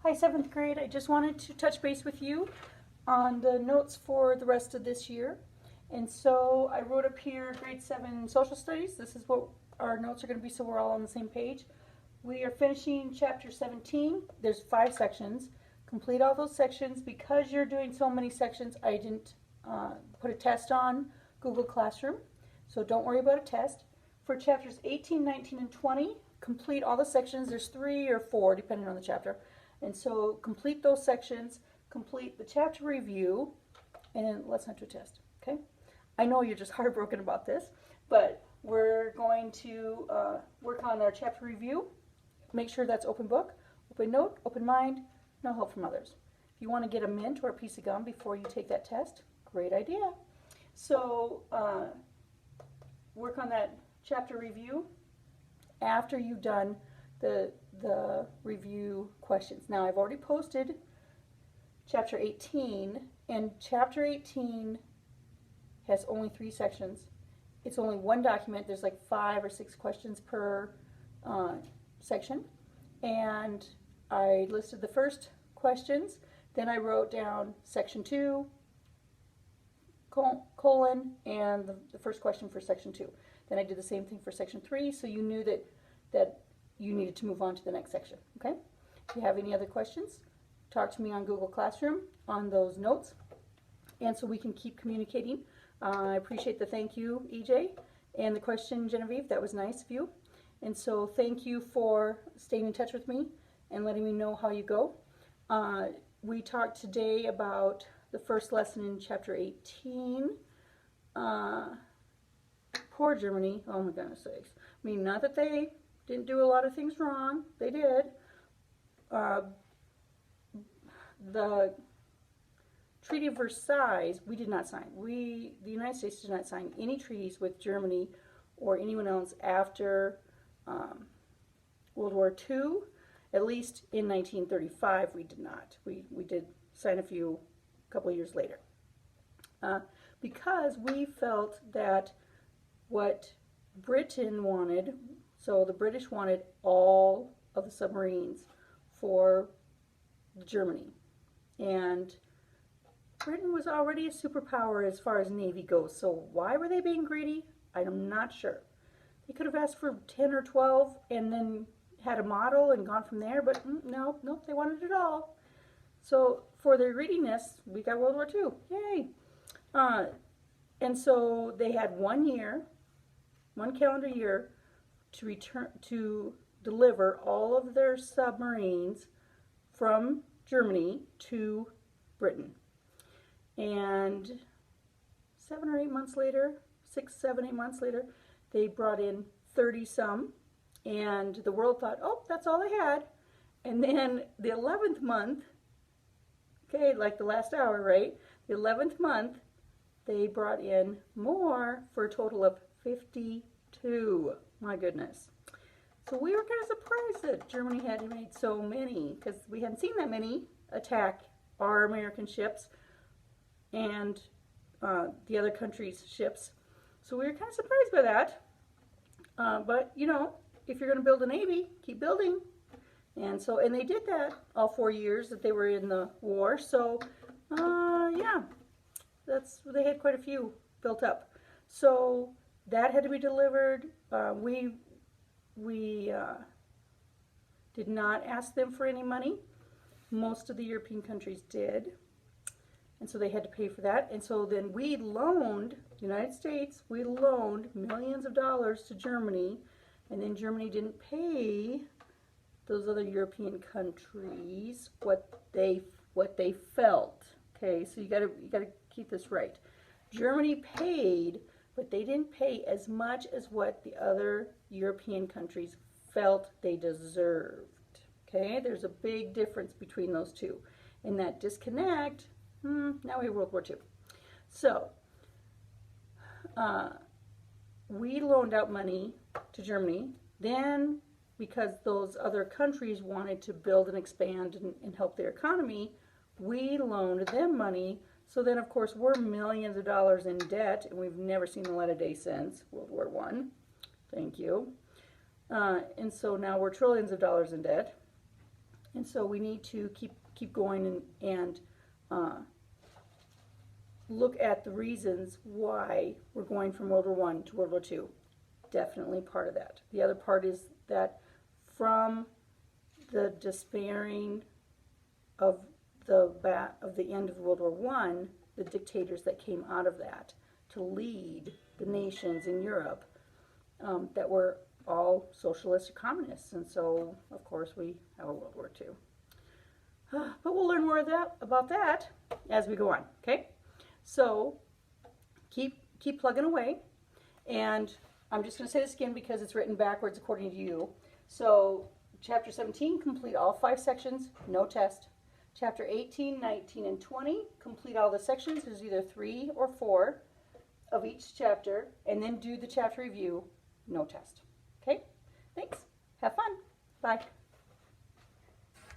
Hi, 7th grade. I just wanted to touch base with you on the notes for the rest of this year. And so I wrote up here grade 7 social studies. This is what our notes are going to be so we're all on the same page. We are finishing chapter 17. There's 5 sections. Complete all those sections. Because you're doing so many sections, I didn't put a test on Google Classroom. So don't worry about a test. For chapters 18, 19, and 20, complete all the sections. There's 3 or 4 depending on the chapter. And so complete those sections, complete the chapter review, and then let's not do a test, okay? I know you're just heartbroken about this, but we're going to work on our chapter review. Make sure that's open book, open note, open mind, no help from others. If you want to get a mint or a piece of gum before you take that test, great idea. So work on that chapter review after you've done the review questions. Now I've already posted chapter 18, and chapter 18 has only 3 sections. It's only one document. There's like 5 or 6 questions per section, and I listed the first questions. Then I wrote down section 2 colon and the first question for section 2. Then I did the same thing for section 3, so you knew that you needed to move on to the next section, okay? If you have any other questions, talk to me on Google Classroom on those notes, and so we can keep communicating. I appreciate the thank you, EJ, and the question, Genevieve. That was nice of you. And so thank you for staying in touch with me and letting me know how you go. We talked today about the first lesson in chapter 18. Poor Germany. Oh my goodness sakes. I mean, not that they didn't do a lot of things wrong. They did. The Treaty of Versailles, we did not sign. The United States did not sign any treaties with Germany or anyone else after World War II. At least in 1935, we did not. We did sign a couple of years later. Because we felt that what Britain wanted, so the British wanted all of the submarines for Germany. And Britain was already a superpower as far as Navy goes, so why were they being greedy? I'm not sure. They could have asked for 10 or 12 and then had a model and gone from there, but nope, they wanted it all. So for their greediness, we got World War II. Yay! And so they had 1 year, 1 calendar year, to deliver all of their submarines from Germany to Britain. And 7 or 8 months later, 6, 7, 8 months later, they brought in 30 some, and the world thought, oh, that's all they had. And then the 11th month, okay, like the last hour, right? The 11th month, they brought in more for a total of 52. My goodness. So we were kind of surprised that Germany had made so many, because we hadn't seen that many attack our American ships and the other countries' ships. So we were kind of surprised by that. But, you know, if you're going to build a Navy, keep building. And they did that all 4 years that they were in the war. So, yeah, they had quite a few built up. So that had to be delivered. We did not ask them for any money. Most of the European countries did. And so they had to pay for that. And so then we loaned, the United States, we loaned millions of dollars to Germany. And then Germany didn't pay those other European countries what they felt. Okay, so you gotta keep this right. Germany paid, but they didn't pay as much as what the other European countries felt they deserved. Okay, there's a big difference between those two. And that disconnect, now we have World War II. So, we loaned out money to Germany. Then, because those other countries wanted to build and expand and help their economy, we loaned them money. So then, of course, we're millions of dollars in debt, and we've never seen the light of day since World War I. Thank you. And so now we're trillions of dollars in debt. And so we need to keep going and look at the reasons why we're going from World War I to World War II. Definitely part of that. The other part is that from the despairing of the end of World War I, the dictators that came out of that to lead the nations in Europe that were all socialist or communists. And so, of course, we have a World War II. But we'll learn more about that as we go on, okay? So keep plugging away. And I'm just going to say this again because it's written backwards according to you. So chapter 17, complete all 5 sections, no test. Chapter 18, 19, and 20, complete all the sections. There's either 3 or 4 of each chapter, and then do the chapter review, no test. Okay? Thanks. Have fun. Bye.